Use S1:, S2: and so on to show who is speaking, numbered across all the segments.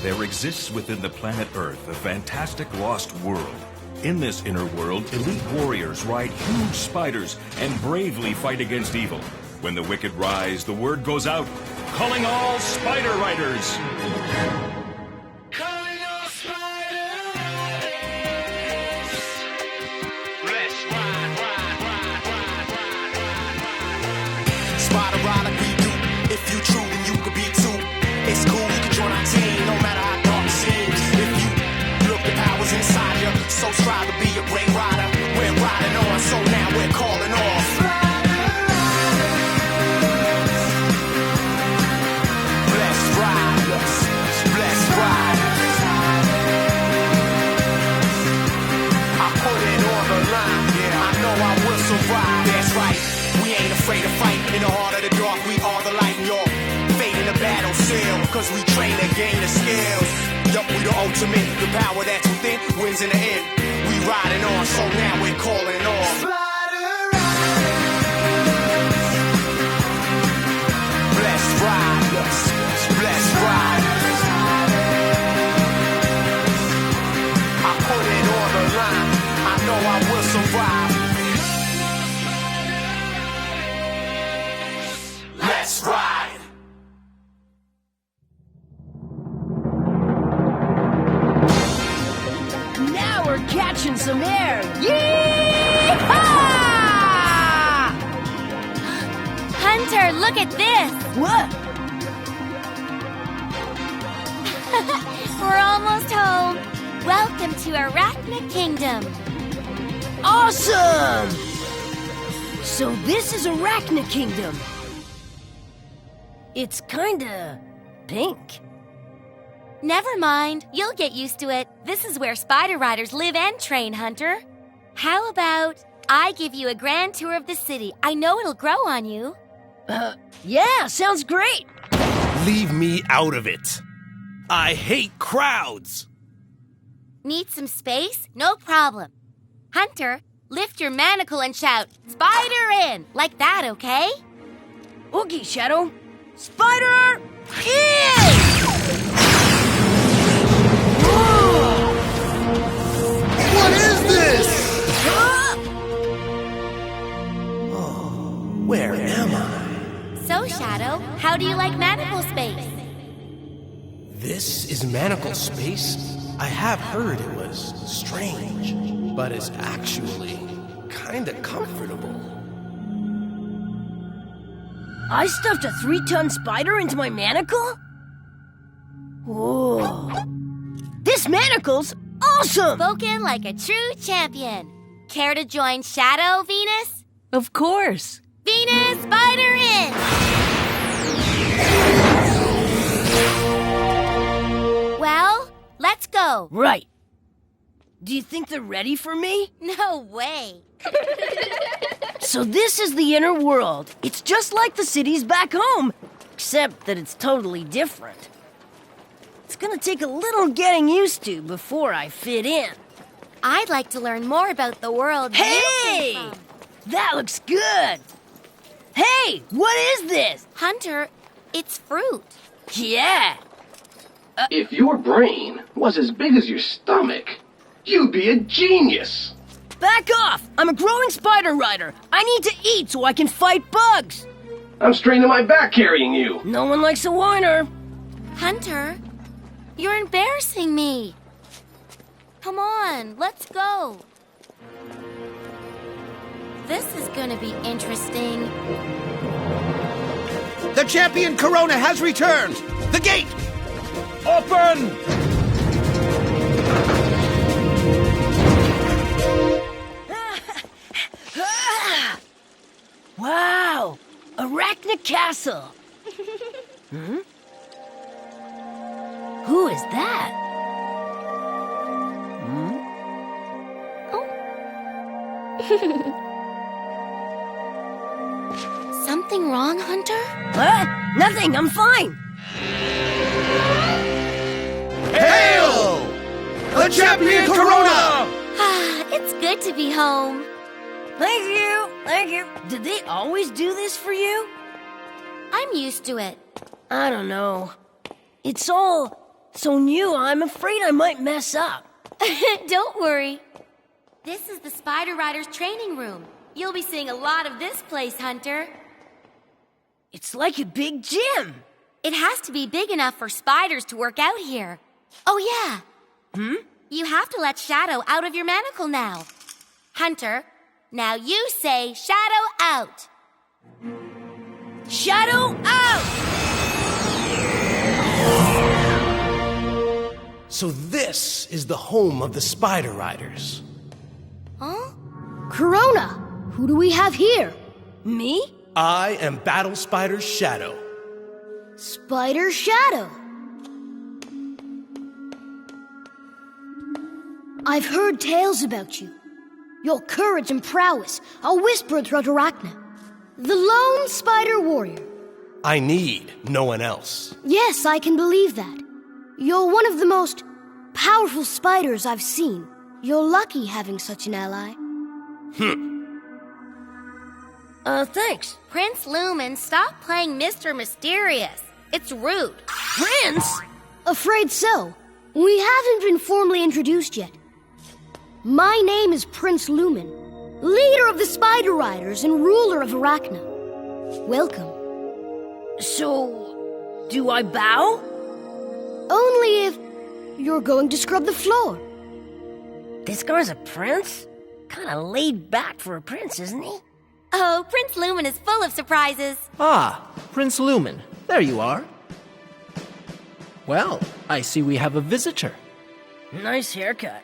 S1: There exists within the planet Earth a fantastic lost world. In this inner world, elite warriors ride huge spiders and bravely fight against evil. When the wicked rise, the word goes out, calling all spider riders.
S2: Calling all spider riders. Let's ride, ride, ride, ride, ride, ride, ride. Spider rider be you. If you true, then you could be too. It's cool, you can join our team, no matter how dark it seems. If you look, the power's inside you, so strive to be a great rider. We're riding on, so now we're calling off. Let's ride, let's ride. I put it on the line, yeah, I know I will survive. That's right, we ain't afraid to fight. In the heart of the dark, we are the light, y'all. Fate in the battle seal, cause we train and gain the skills. Yup, we the ultimate, the power that's within wins in the end. We riding on, so now we're calling off. Let's ride, let's ride. I put it on the line, I know I will survive. Let's ride.
S3: Now we're catching some air. Yee-haw!
S4: Hunter, look at this!
S3: What?
S4: We're almost home. Welcome to Arachna Kingdom.
S3: Awesome! So this is Arachna Kingdom. It's kinda pink.
S4: Never mind, you'll get used to it. This is where spider riders live and train, Hunter. How about I give you a grand tour of the city? I know it'll grow on you.
S3: Yeah, sounds great.
S5: Leave me out of it. I hate crowds.
S4: Need some space? No problem. Hunter, lift your manacle and shout, "Spider in!" Like that, okay?
S3: Okay, Shadow. Spider in!
S5: What is this? Where am I?
S4: So, Shadow, how do you like manacle space?
S5: This is manacle space? I have heard it was strange, but it's actually kinda comfortable.
S3: I stuffed a 3-ton spider into my manacle? Whoa. This manacle's awesome!
S4: Spoken like a true champion. Care to join Shadow, Venus?
S3: Of course.
S4: Venus, spider in! Well, let's go.
S3: Right. Do you think they're ready for me?
S4: No way.
S3: So this is the inner world. It's just like the cities back home, except that it's totally different. It's gonna take a little getting used to before I fit in.
S4: I'd like to learn more about the world you
S3: Hey!
S4: came from.
S3: That looks good! Hey, what is this?
S4: Hunter, it's fruit.
S3: Yeah!
S6: If your brain was as big as your stomach, you'd be a genius.
S3: Back off! I'm a growing spider rider. I need to eat so I can fight bugs.
S6: I'm straining my back carrying you.
S3: No one likes a whiner.
S4: Hunter, you're embarrassing me. Come on, let's go. This is gonna be interesting.
S5: The champion Corona has returned! The gate! Open!
S3: Wow! Arachna Castle! Who is that?
S4: Something wrong, Hunter?
S3: Nothing, I'm fine.
S5: Hail! The champion Corona!
S4: It's good to be home.
S3: Thank you. Did they always do this for you?
S4: I'm used to it.
S3: I don't know. It's all so new I'm afraid I might mess up.
S4: Don't worry. This is the Spider Rider's training room. You'll be seeing a lot of this place, Hunter.
S3: It's like a big gym.
S4: It has to be big enough for spiders to work out here. Oh, yeah. You have to let Shadow out of your manacle now. Hunter, now you say Shadow out.
S3: Shadow out!
S5: So this is the home of the Spider Riders.
S4: Huh?
S7: Corona, who do we have here?
S3: Me?
S5: I am Battle Spider's Shadow.
S7: Spider Shadow. I've heard tales about you. Your courage and prowess are whispered throughout Arachna. The lone spider warrior.
S5: I need no one else.
S7: Yes, I can believe that. You're one of the most powerful spiders I've seen. You're lucky having such an ally.
S3: Thanks.
S4: Prince Lumen, stop playing Mr. Mysterious. It's rude.
S3: Prince?
S7: Afraid so. We haven't been formally introduced yet. My name is Prince Lumen, leader of the Spider Riders and ruler of Arachna. Welcome.
S3: So, do I bow?
S7: Only if you're going to scrub the floor.
S3: This guy's a prince? Kinda laid back for a prince, isn't he?
S4: Oh, Prince Lumen is full of surprises.
S8: Ah, Prince Lumen. There you are. Well, I see we have a visitor.
S3: Nice haircut.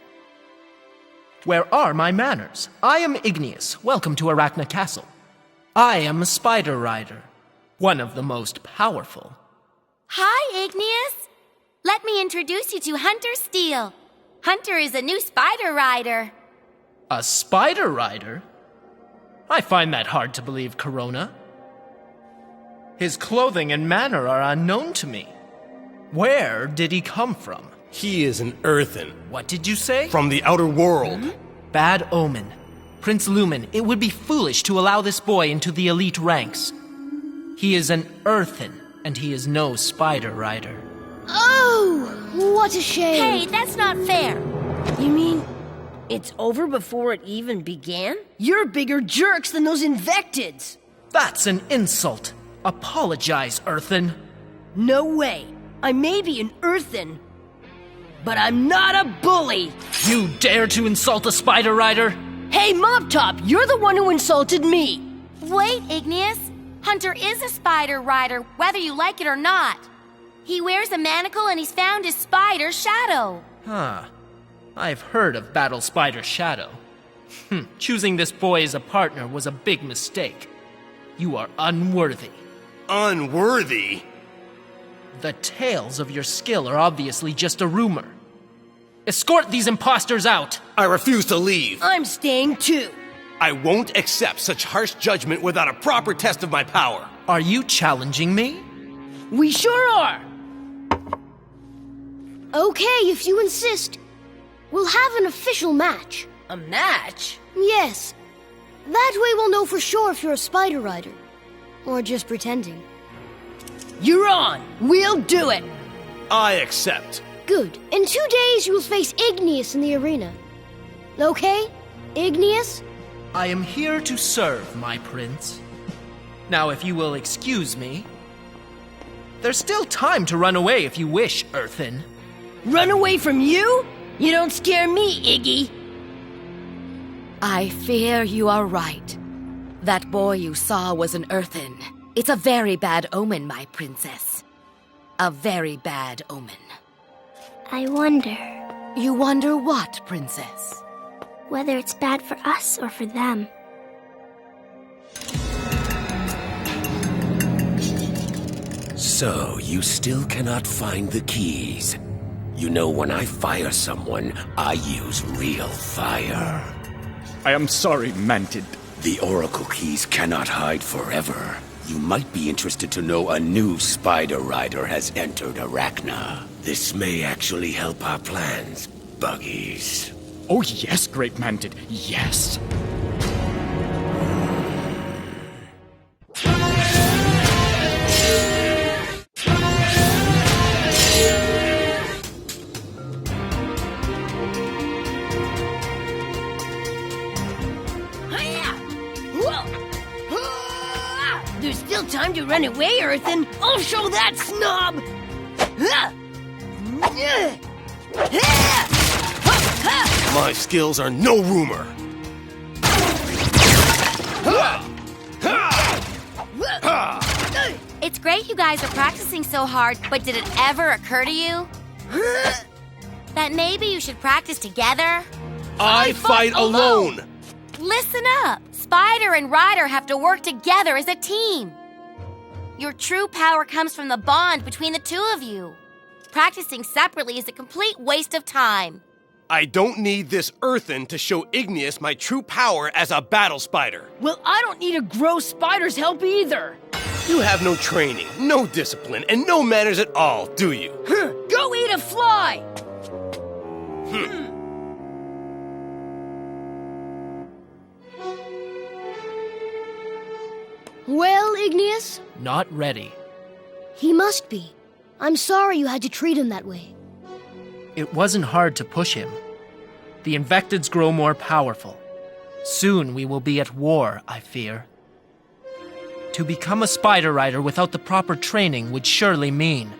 S8: Where are my manners? I am Igneous. Welcome to Arachna Castle. I am a Spider Rider, one of the most powerful.
S4: Hi, Igneous. Let me introduce you to Hunter Steele. Hunter is a new Spider Rider.
S8: A Spider Rider? I find that hard to believe, Corona. His clothing and manner are unknown to me. Where did he come from?
S5: He is an earthen.
S8: What did you say?
S5: From the outer world.
S8: Bad omen. Prince Lumen, it would be foolish to allow this boy into the elite ranks. He is an earthen, and he is no Spider Rider.
S7: Oh, what a shame.
S4: Hey, that's not fair.
S3: You mean it's over before it even began? You're bigger jerks than those Invectids.
S8: That's an insult. Apologize, earthen.
S3: No way. I may be an earthen, but I'm not a bully.
S8: You dare to insult a Spider Rider?
S3: Hey, Mop Top, you're the one who insulted me.
S4: Wait, Igneous. Hunter is a Spider Rider, whether you like it or not. He wears a manacle and he's found his spider Shadow.
S8: Huh. I've heard of Battle Spider Shadow. Choosing this boy as a partner was a big mistake. You are unworthy.
S5: Unworthy?
S8: The tales of your skill are obviously just a rumor. Escort these imposters out!
S5: I refuse to leave.
S3: I'm staying too.
S5: I won't accept such harsh judgment without a proper test of my power.
S8: Are you challenging me?
S3: We sure are.
S7: Okay, if you insist. We'll have an official match.
S3: A match?
S7: Yes. That way we'll know for sure if you're a Spider Rider. Or just pretending.
S3: You're on. We'll do it.
S5: I accept.
S7: Good. In 2 days, you will face Igneous in the arena. Okay? Igneous?
S8: I am here to serve, my prince. Now, if you will excuse me, there's still time to run away if you wish, earthen.
S3: Run away from you? You don't scare me, Iggy.
S9: I fear you are right. That boy you saw was an earthen. It's a very bad omen, my princess. A very bad omen.
S10: I wonder
S9: You wonder what, princess?
S10: whether it's bad for us or for them.
S11: So, you still cannot find the keys. You know, when I fire someone, I use real fire.
S12: I am sorry, Mantid.
S11: The Oracle keys cannot hide forever. You might be interested to know a new Spider Rider has entered Arachna. This may actually help our plans, Buggies.
S12: Oh yes, Great Mantid, yes.
S3: to run away, Earthen, I'll show that snub!
S5: My skills are no rumor.
S4: It's great you guys are practicing so hard, but did it ever occur to you that maybe you should practice together?
S5: I fight alone!
S4: Listen up! Spider and Rider have to work together as a team. Your true power comes from the bond between the two of you. Practicing separately is a complete waste of time.
S5: I don't need this Earthen to show Igneous my true power as a battle spider.
S3: Well, I don't need a gross spider's help either.
S5: You have no training, no discipline, and no manners at all, do you?
S3: Go eat a fly!
S7: Well, Igneous?
S8: Not ready.
S7: He must be. I'm sorry you had to treat him that way.
S8: It wasn't hard to push him. The Invectids grow more powerful. Soon we will be at war, I fear. To become a Spider Rider without the proper training would surely mean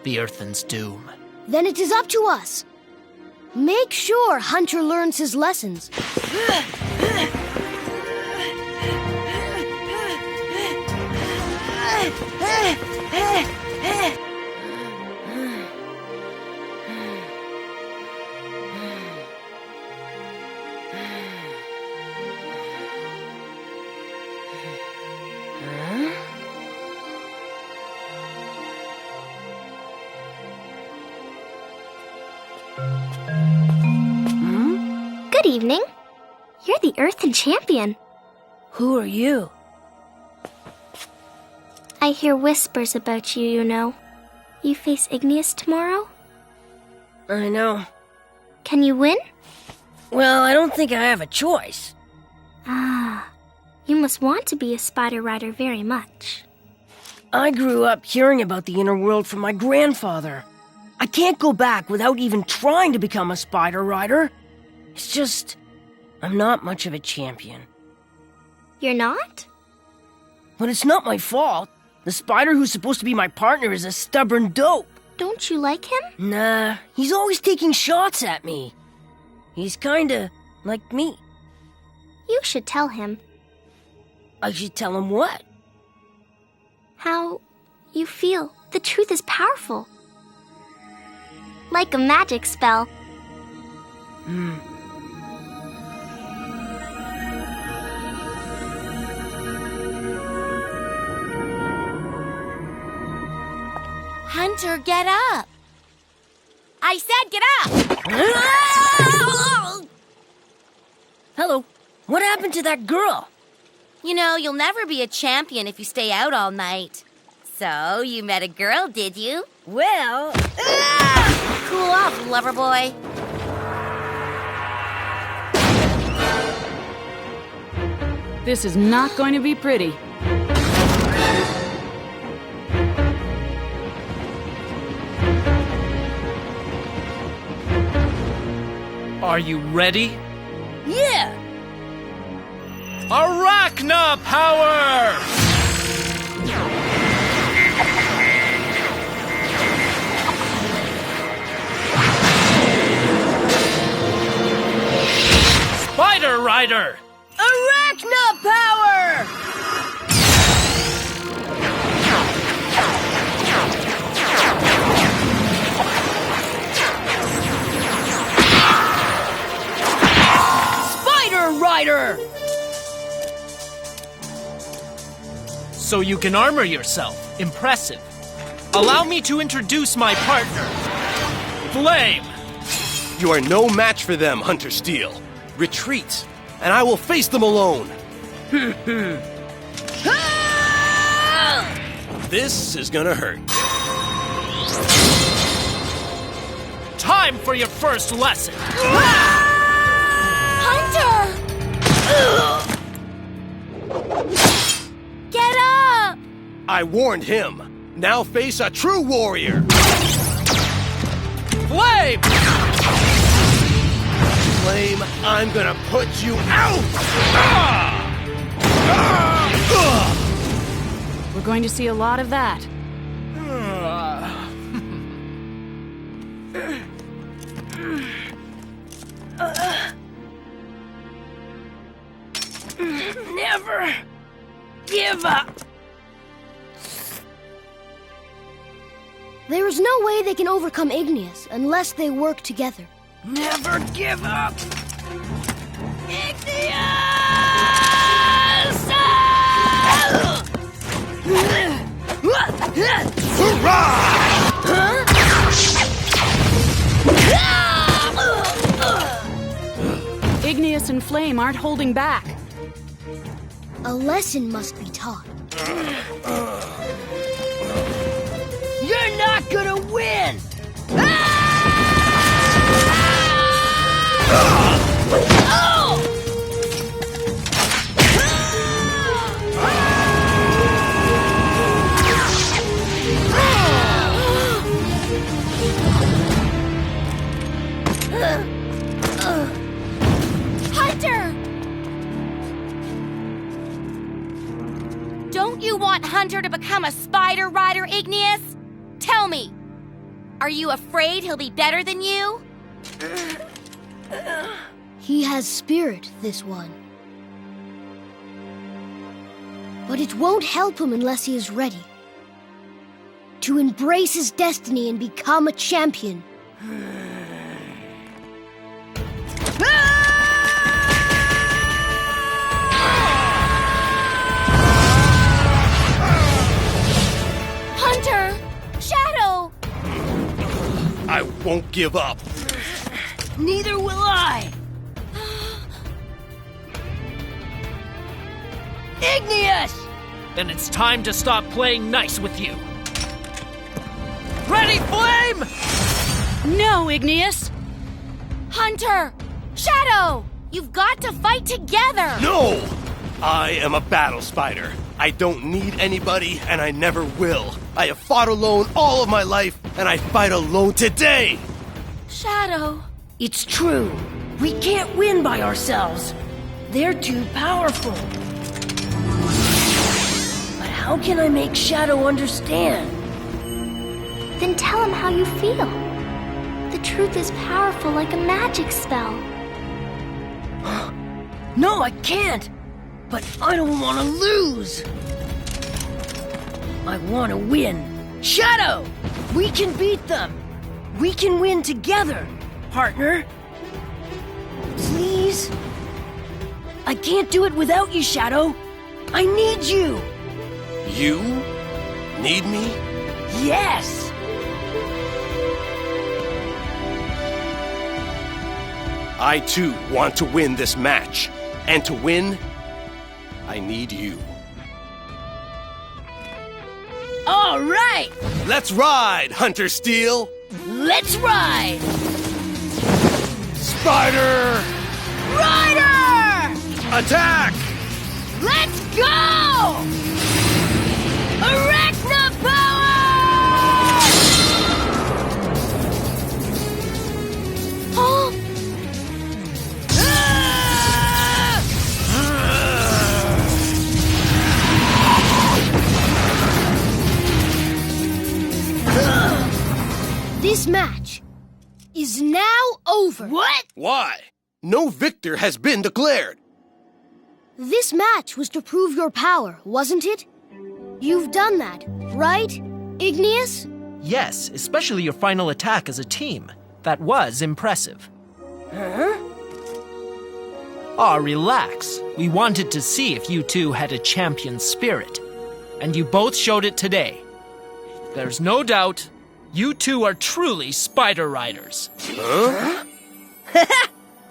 S8: the Earthen's doom.
S7: Then it is up to us. Make sure Hunter learns his lessons.
S10: Good evening. You're the Earthen champion.
S3: Who are you?
S10: I hear whispers about you, you know. You face Igneous tomorrow?
S3: I know.
S10: Can you win?
S3: Well, I don't think I have a choice.
S10: Ah, you must want to be a Spider Rider very much.
S3: I grew up hearing about the inner world from my grandfather. I can't go back without even trying to become a Spider Rider. It's just, I'm not much of a champion.
S10: You're not?
S3: But it's not my fault. The spider who's supposed to be my partner is a stubborn dope.
S10: Don't you like him?
S3: Nah, he's always taking shots at me. He's kinda like me.
S10: You should tell him.
S3: I should tell him what?
S10: How you feel. The truth is powerful. Like a magic spell.
S4: Hunter, get up! I said get up!
S3: Hello. What happened to that girl?
S4: You know, you'll never be a champion if you stay out all night. So, you met a girl, did you?
S3: Well...
S4: Cool off, lover boy.
S13: This is not going to be pretty.
S8: Are you ready?
S3: Yeah!
S8: Arachna power! Spider Rider!
S3: Arachna power! Spider Rider!
S8: So you can armor yourself. Impressive. Allow me to introduce my partner, Flame.
S5: You are no match for them, Hunter Steel. Retreat, and I will face them alone. This is gonna hurt.
S8: Time for your first lesson.
S4: Hunter! Get up!
S5: I warned him. Now face a true warrior.
S8: Flame!
S5: Flame, I'm gonna put you out!
S13: We're going to see a lot of that.
S3: Never give up.
S7: There is no way they can overcome Igneous unless they work together.
S3: Never give up. Igneous!
S13: Igneous and Flame aren't holding back.
S7: A lesson must be taught.
S3: You're not gonna win!
S4: Hunter! Don't you want Hunter to become a spider rider, Igneous? Tell me, are you afraid he'll be better than you?
S7: He has spirit, this one. But it won't help him unless he is ready to embrace his destiny and become a champion.
S4: Hunter! Shadow!
S5: I won't give up.
S3: Neither will I. Igneous!
S8: Then it's time to stop playing nice with you. Ready, Flame?
S13: No, Igneous!
S4: Hunter! Shadow! You've got to fight together!
S5: No! I am a battle spider. I don't need anybody, and I never will. I have fought alone all of my life, and I fight alone today!
S4: Shadow...
S3: It's true. We can't win by ourselves. They're too powerful. But how can I make Shadow understand?
S10: Then tell him how you feel. The truth is powerful like a magic spell.
S3: No, I can't. But I don't want to lose. I want to win. Shadow! We can beat them. We can win together, partner. Please? I can't do it without you, Shadow. I need you.
S5: You need me?
S3: Yes!
S5: I too want to win this match. And to win, I need you.
S3: All right!
S5: Let's ride, Hunter Steel!
S3: Let's ride!
S5: Spider!
S3: Rider!
S5: Attack!
S3: Let's go! Arachna power!
S4: Oh!
S7: This match is now over.
S3: What?
S5: Why? No victor has been declared.
S7: This match was to prove your power, wasn't it? You've done that, right, Igneous?
S8: Yes, especially your final attack as a team. That was impressive.
S3: Huh?
S8: Aw, relax. We wanted to see if you two had a champion spirit. And you both showed it today. There's no doubt, you two are truly spider riders.
S5: Huh?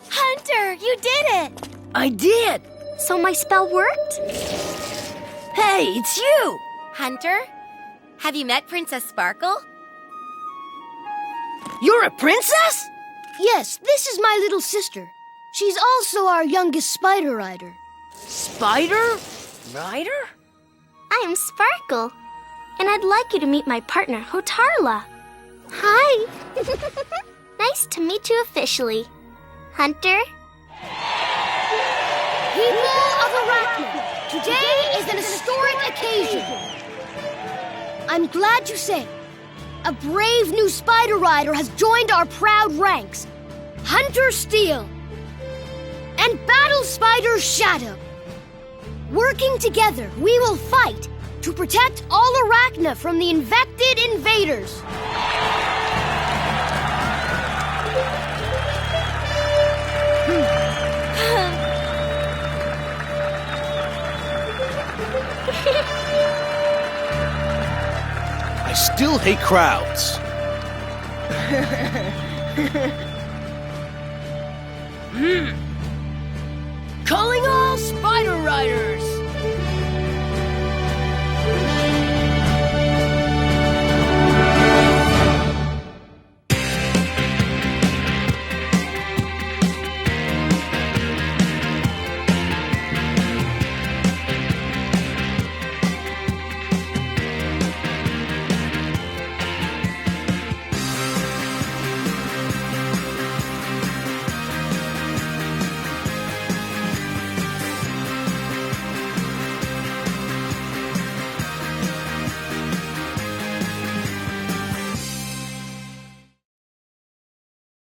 S4: Hunter, you did it!
S3: I did!
S10: So my spell worked?
S3: Hey, it's you!
S4: Hunter, have you met Princess Sparkle?
S3: You're a princess?
S7: Yes, this is my little sister. She's also our youngest spider rider.
S3: Spider? Rider?
S10: I am Sparkle. And I'd like you to meet my partner, Hotarla. Hi. Nice to meet you officially. Hunter?
S7: People of Arachna, today is an historic occasion. I'm glad to say, a brave new Spider Rider has joined our proud ranks. Hunter Steel and Battle Spider Shadow. Working together, we will fight to protect all Arachna from the infected invaders.
S5: I still hate crowds.
S3: Calling all Spider Riders!